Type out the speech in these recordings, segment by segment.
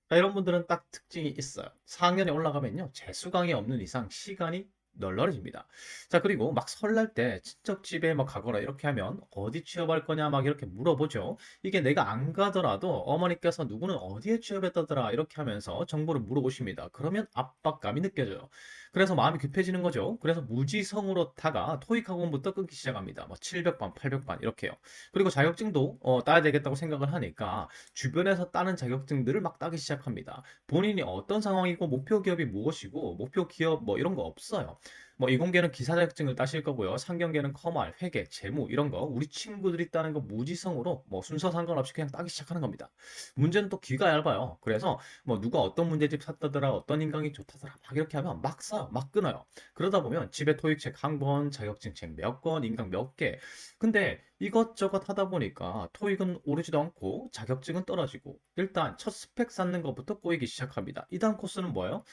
자, 이런 분들은 딱 특징이 있어요. 4학년에 올라가면요. 재수강이 없는 이상 시간이 널널해집니다. 자, 그리고 막 설날 때 친척집에 막 가거나 이렇게 하면 어디 취업할 거냐 막 이렇게 물어보죠. 이게 내가 안 가더라도 어머니께서 누구는 어디에 취업했다더라 이렇게 하면서 정보를 물어보십니다. 그러면 압박감이 느껴져요. 그래서 마음이 급해지는 거죠. 그래서 무지성으로 다가 토익 학원부터 끊기 시작합니다. 뭐 700반, 800반 이렇게요. 그리고 자격증도 따야 되겠다고 생각을 하니까 주변에서 따는 자격증들을 막 따기 시작합니다. 본인이 어떤 상황이고 목표 기업이 무엇이고 목표 기업 뭐 이런 거 없어요. 뭐 이공계는 기사 자격증을 따실 거고요. 상경계는 커말, 회계, 재무 이런 거 우리 친구들이 따는 거 무지성으로 뭐 순서 상관없이 그냥 따기 시작하는 겁니다. 문제는 또 귀가 얇아요. 그래서 뭐 누가 어떤 문제집 샀다더라, 어떤 인강이 좋다더라 막 이렇게 하면 막 사, 막 끊어요. 그러다 보면 집에 토익책 한 권, 자격증 책 몇 권, 인강 몇 개. 근데 이것저것 하다 보니까 토익은 오르지도 않고 자격증은 떨어지고 일단 첫 스펙 쌓는 것부터 꼬이기 시작합니다. 이 다음 코스는 뭐예요?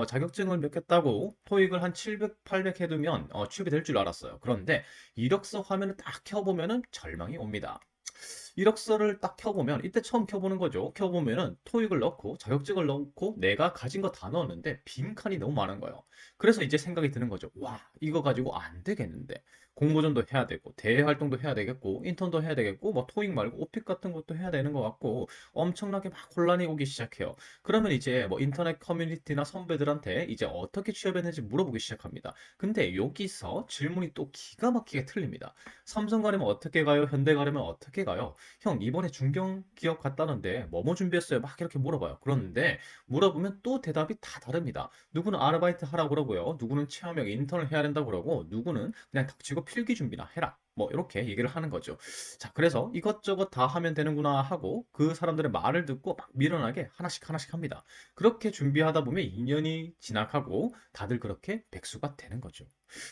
자격증을 몇 개 따고 토익을 한 700, 800 해두면 취업이 될 줄 알았어요. 그런데 이력서 화면을 딱 켜보면은 절망이 옵니다. 이력서를 딱 켜보면 이때 처음 켜보는 거죠. 켜보면은 토익을 넣고 자격증을 넣고 내가 가진 거 다 넣었는데 빈칸이 너무 많은 거예요. 그래서 이제 생각이 드는 거죠. 와, 이거 가지고 안 되겠는데. 공모전도 해야 되고 대외 활동도 해야 되겠고 인턴도 해야 되겠고 뭐 토익 말고 오픽 같은 것도 해야 되는 것 같고 엄청나게 막 혼란이 오기 시작해요. 그러면 이제 뭐 인터넷 커뮤니티나 선배들한테 이제 어떻게 취업했는지 물어보기 시작합니다. 근데 여기서 질문이 또 기가 막히게 틀립니다. 삼성 가려면 어떻게 가요? 현대 가려면 어떻게 가요? 형, 이번에 중견 기업 갔다는데 뭐뭐 준비했어요? 막 이렇게 물어봐요. 그런데 물어보면 또 대답이 다 다릅니다. 누구는 아르바이트 하라고 그러고요. 누구는 체험형 인턴을 해야 된다고 그러고 누구는 그냥 닥치고 필기 준비나 해라. 뭐 이렇게 얘기를 하는 거죠. 자, 그래서 이것저것 다 하면 되는구나 하고 그 사람들의 말을 듣고 막 미련하게 하나씩 하나씩 합니다. 그렇게 준비하다 보면 2년이 지나가고 다들 그렇게 백수가 되는 거죠.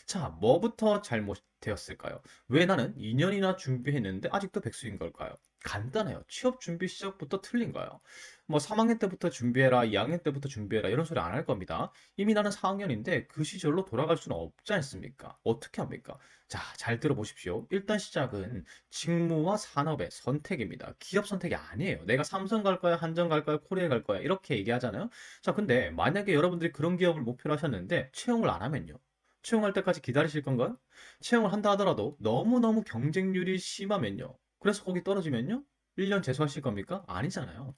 자, 뭐부터 잘못되었을까요? 왜 나는 2년이나 준비했는데 아직도 백수인 걸까요? 간단해요. 취업 준비 시작부터 틀린 거예요. 뭐 3학년 때부터 준비해라, 2학년 때부터 준비해라 이런 소리 안 할 겁니다. 이미 나는 4학년인데 그 시절로 돌아갈 수는 없지 않습니까? 어떻게 합니까? 자, 잘 들어보십시오. 일단 시작은 직무와 산업의 선택입니다. 기업 선택이 아니에요. 내가 삼성 갈 거야, 한전 갈 거야, 코리아 갈 거야 이렇게 얘기하잖아요. 자, 근데 만약에 여러분들이 그런 기업을 목표로 하셨는데 채용을 안 하면요. 채용할 때까지 기다리실 건가요? 채용을 한다 하더라도 너무너무 경쟁률이 심하면요. 그래서 거기 떨어지면요? 1년 재수하실 겁니까? 아니잖아요.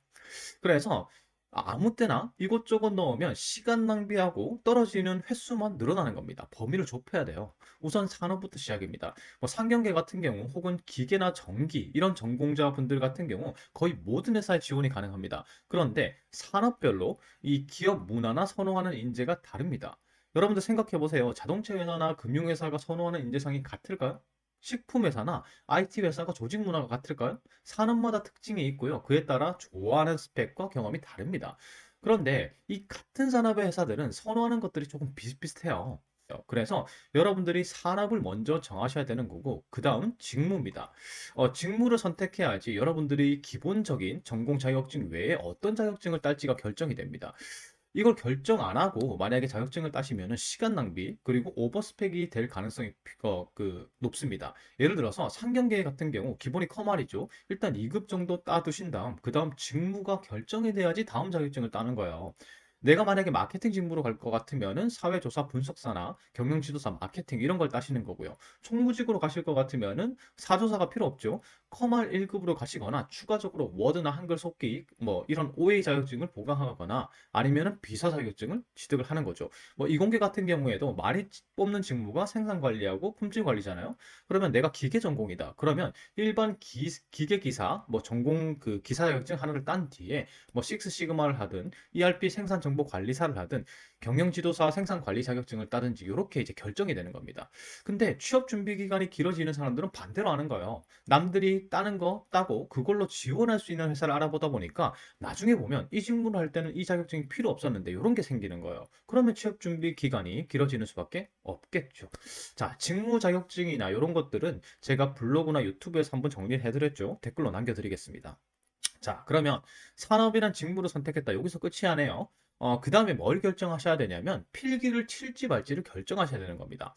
그래서 아무 때나 이것저것 넣으면 시간 낭비하고 떨어지는 횟수만 늘어나는 겁니다. 범위를 좁혀야 돼요. 우선 산업부터 시작입니다. 뭐 상경계 같은 경우 혹은 기계나 전기 이런 전공자분들 같은 경우 거의 모든 회사에 지원이 가능합니다. 그런데 산업별로 이 기업 문화나 선호하는 인재가 다릅니다. 여러분들 생각해 보세요. 자동차 회사나 금융 회사가 선호하는 인재상이 같을까요? 식품 회사나 IT 회사가 조직 문화가 같을까요? 산업마다 특징이 있고요. 그에 따라 좋아하는 스펙과 경험이 다릅니다. 그런데 이 같은 산업의 회사들은 선호하는 것들이 조금 비슷비슷해요. 그래서 여러분들이 산업을 먼저 정하셔야 되는 거고, 그 다음 직무입니다. 직무를 선택해야지 여러분들이 기본적인 전공 자격증 외에 어떤 자격증을 딸지가 결정이 됩니다. 이걸 결정 안 하고 만약에 자격증을 따시면은 시간 낭비 그리고 오버스펙이 될 가능성이 높습니다. 예를 들어서 상경계 같은 경우 기본이 커말이죠. 일단 2급 정도 따두신 다음 그 다음 직무가 결정이 돼야지 다음 자격증을 따는 거예요. 내가 만약에 마케팅 직무로 갈 것 같으면은 사회조사 분석사나 경영지도사 마케팅 이런 걸 따시는 거고요. 총무직으로 가실 것 같으면은 사조사가 필요 없죠. 커말 1급으로 가시거나 추가적으로 워드나 한글 속기 뭐 이런 OA 자격증을 보강하거나 아니면은 비사 자격증을 취득을 하는 거죠. 뭐 이공계 같은 경우에도 많이 뽑는 직무가 생산 관리하고 품질 관리잖아요. 그러면 내가 기계 전공이다. 그러면 일반 기계 기사 뭐 전공 그 기사 자격증 하나를 딴 뒤에 뭐 식스 시그마를 하든 ERP 생산 정보 관리사를 하든 경영 지도사 생산 관리 자격증을 따든지 이렇게 이제 결정이 되는 겁니다. 근데 취업 준비 기간이 길어지는 사람들은 반대로 하는 거예요. 남들이 따는 거 따고 그걸로 지원할 수 있는 회사를 알아보다 보니까 나중에 보면 이 직무를 할 때는 이 자격증이 필요 없었는데 이런 게 생기는 거예요. 그러면 취업 준비 기간이 길어지는 수밖에 없겠죠. 자, 직무 자격증이나 이런 것들은 제가 블로그나 유튜브에서 한번 정리를 해드렸죠. 댓글로 남겨드리겠습니다. 자, 그러면 산업이란 직무를 선택했다. 여기서 끝이 아니에요. 그 다음에 뭘 결정하셔야 되냐면 필기를 칠지 말지를 결정하셔야 되는 겁니다.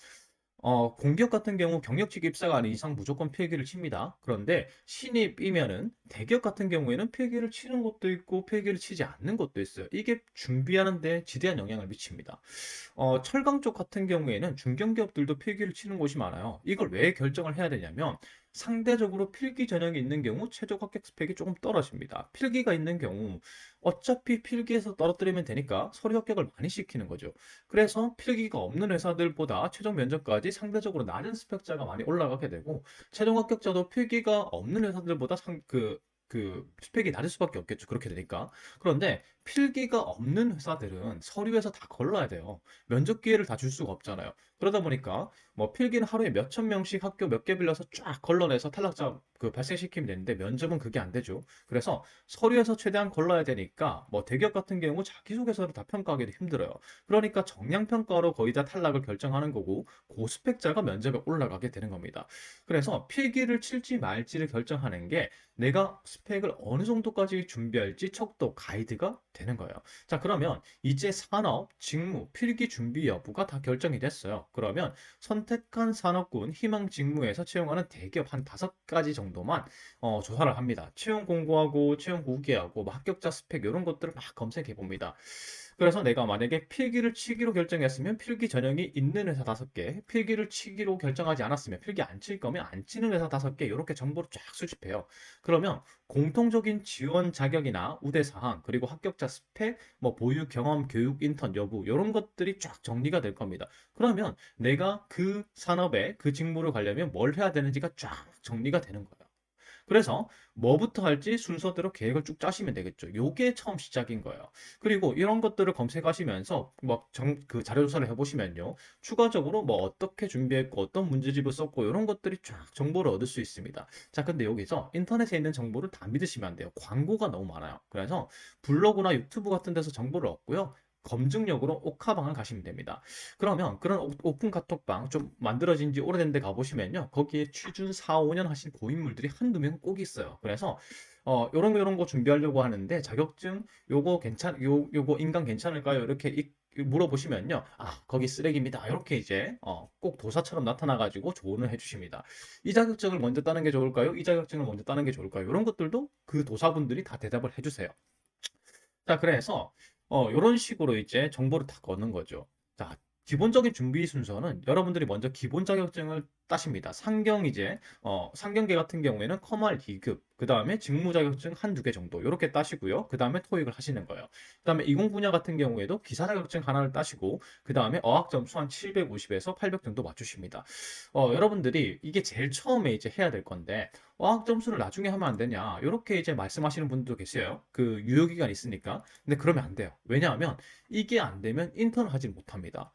공기업 같은 경우 경력직 입사가 아닌 이상 무조건 필기를 칩니다. 그런데 신입이면은 대기업 같은 경우에는 필기를 치는 것도 있고 필기를 치지 않는 것도 있어요. 이게 준비하는 데 지대한 영향을 미칩니다. 철강 쪽 같은 경우에는 중견기업들도 필기를 치는 곳이 많아요. 이걸 왜 결정을 해야 되냐면 상대적으로 필기 전형이 있는 경우 최저 합격 스펙이 조금 떨어집니다. 필기가 있는 경우 어차피 필기에서 떨어뜨리면 되니까 서류 합격을 많이 시키는 거죠. 그래서 필기가 없는 회사들보다 최종 면접까지 상대적으로 낮은 스펙자가 많이 올라가게 되고 최종 합격자도 필기가 없는 회사들보다 그 스펙이 낮을 수밖에 없겠죠. 그렇게 되니까. 그런데 필기가 없는 회사들은 서류에서 다 걸러야 돼요. 면접 기회를 다 줄 수가 없잖아요. 그러다 보니까 뭐 필기는 하루에 몇천 명씩 학교 몇 개 빌려서 쫙 걸러내서 탈락자 발생시키면 되는데 면접은 그게 안 되죠. 그래서 서류에서 최대한 걸러야 되니까 뭐 대기업 같은 경우 자기소개서를 다 평가하기도 힘들어요. 그러니까 정량평가로 거의 다 탈락을 결정하는 거고 고스펙자가 면접에 올라가게 되는 겁니다. 그래서 필기를 칠지 말지를 결정하는 게 내가 스펙을 어느 정도까지 준비할지 척도 가이드가 되는 거예요. 자, 그러면 이제 산업, 직무, 필기 준비 여부가 다 결정이 됐어요. 그러면 선택한 산업군, 희망 직무에서 채용하는 대기업 한 5가지 정도만 조사를 합니다. 채용 공고하고 채용 후기하고 뭐 합격자 스펙 이런 것들을 막 검색해 봅니다. 그래서 내가 만약에 필기를 치기로 결정했으면 필기 전형이 있는 회사 5개, 필기를 치기로 결정하지 않았으면 필기 안 칠 거면 안 치는 회사 5개 이렇게 정보를 쫙 수집해요. 그러면 공통적인 지원 자격이나 우대 사항, 그리고 합격자 스펙, 뭐 보유 경험, 교육 인턴 여부 이런 것들이 쫙 정리가 될 겁니다. 그러면 내가 그 산업에 그 직무를 가려면 뭘 해야 되는지가 쫙 정리가 되는 거예요. 그래서 뭐부터 할지 순서대로 계획을 쭉 짜시면 되겠죠. 요게 처음 시작인 거예요. 그리고 이런 것들을 검색하시면서 그 자료 조사를 해보시면요. 추가적으로 뭐 어떻게 준비했고 어떤 문제집을 썼고 이런 것들이 쫙 정보를 얻을 수 있습니다. 자, 근데 여기서 인터넷에 있는 정보를 다 믿으시면 안 돼요. 광고가 너무 많아요. 그래서 블로그나 유튜브 같은 데서 정보를 얻고요. 검증력으로 옥하방을 가시면 됩니다. 그러면 그런 오픈 카톡방 좀 만들어진 지 오래된 데 가보시면요. 거기에 취준 4, 5년 하신 고인물들이 한두 명 꼭 있어요. 그래서 요런 거 준비하려고 하는데 자격증 요거 인강 괜찮을까요? 이렇게 물어보시면요. 아, 거기 쓰레기입니다. 이렇게 이제 꼭 도사처럼 나타나가지고 조언을 해주십니다. 이 자격증을 먼저 따는 게 좋을까요? 이 자격증을 먼저 따는 게 좋을까요? 이런 것들도 그 도사분들이 다 대답을 해주세요. 자, 그래서 요런 식으로 이제 정보를 다 걷는 거죠. 자, 기본적인 준비 순서는 여러분들이 먼저 기본 자격증을 따십니다. 상경계 같은 경우에는 커말 2급, 그 다음에 직무 자격증 한두 개 정도 이렇게 따시고요. 그 다음에 토익을 하시는 거예요. 그 다음에 이공 분야 같은 경우에도 기사 자격증 하나를 따시고 그 다음에 어학 점수 한 750에서 800 정도 맞추십니다. 여러분들이 이게 제일 처음에 이제 해야 될 건데 어학 점수를 나중에 하면 안 되냐? 이렇게 이제 말씀하시는 분들도 계세요. 그 유효 기간 있으니까. 근데 그러면 안 돼요. 왜냐하면 이게 안 되면 인턴을 하지 못합니다.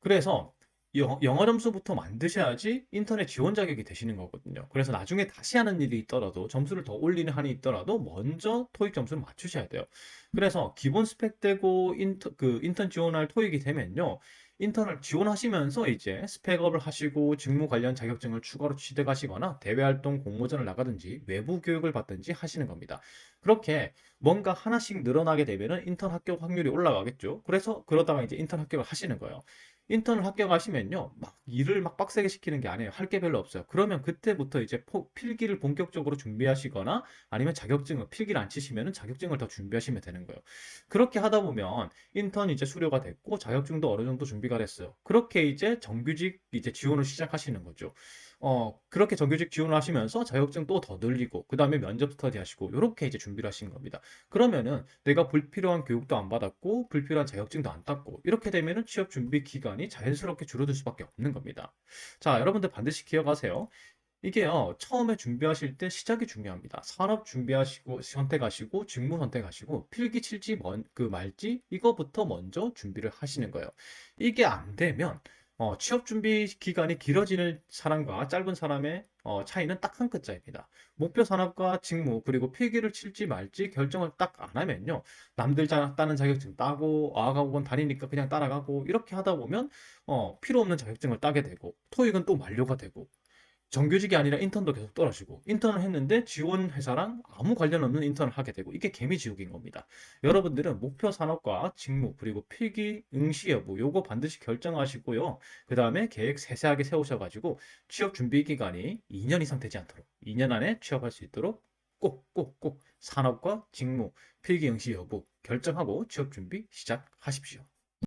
그래서 영어 점수부터 만드셔야지 인터넷 지원 자격이 되시는 거거든요. 그래서 나중에 다시 하는 일이 있더라도 점수를 더 올리는 한이 있더라도 먼저 토익 점수를 맞추셔야 돼요. 그래서 기본 스펙 되고 인턴 지원할 토익이 되면요. 인턴을 지원하시면서 이제 스펙업을 하시고 직무 관련 자격증을 추가로 취득하시거나 대외 활동 공모전을 나가든지 외부 교육을 받든지 하시는 겁니다. 그렇게 뭔가 하나씩 늘어나게 되면은 인턴 합격 확률이 올라가겠죠. 그래서 그러다가 이제 인턴 합격을 하시는 거예요. 인턴을 합격하시면요, 막 일을 막 빡세게 시키는 게 아니에요. 할 게 별로 없어요. 그러면 그때부터 이제 필기를 본격적으로 준비하시거나 아니면 필기를 안 치시면은 자격증을 더 준비하시면 되는 거예요. 그렇게 하다 보면 인턴 이제 수료가 됐고 자격증도 어느 정도 준비가 됐어요. 그렇게 이제 정규직 이제 지원을 시작하시는 거죠. 그렇게 정규직 지원을 하시면서 자격증 또 더 늘리고 그 다음에 면접 스터디 하시고 이렇게 이제 준비를 하시는 겁니다. 그러면은 내가 불필요한 교육도 안 받았고 불필요한 자격증도 안 땄고 이렇게 되면은 취업 준비 기간이 자연스럽게 줄어들 수밖에 없는 겁니다. 자, 여러분들 반드시 기억하세요. 이게요, 처음에 준비하실 때 시작이 중요합니다. 산업 준비하시고, 선택하시고, 직무 선택하시고, 필기 칠지 말지, 이거부터 먼저 준비를 하시는 거예요. 이게 안 되면, 취업 준비 기간이 길어지는 사람과 짧은 사람의 차이는 딱 한 끗차입니다. 목표 산업과 직무, 그리고 필기를 칠지 말지 결정을 딱 안 하면요, 남들 따는 자격증 따고, 어학학원 다니니까 그냥 따라가고, 이렇게 하다 보면, 필요 없는 자격증을 따게 되고, 토익은 또 만료가 되고, 정규직이 아니라 인턴도 계속 떨어지고 인턴을 했는데 지원 회사랑 아무 관련 없는 인턴을 하게 되고 이게 개미지옥인 겁니다. 여러분들은 목표 산업과 직무 그리고 필기 응시 여부 요거 반드시 결정하시고요. 그다음에 계획 세세하게 세우셔가지고 취업 준비 기간이 2년 이상 되지 않도록 2년 안에 취업할 수 있도록 꼭 산업과 직무 필기 응시 여부 결정하고 취업 준비 시작하십시오.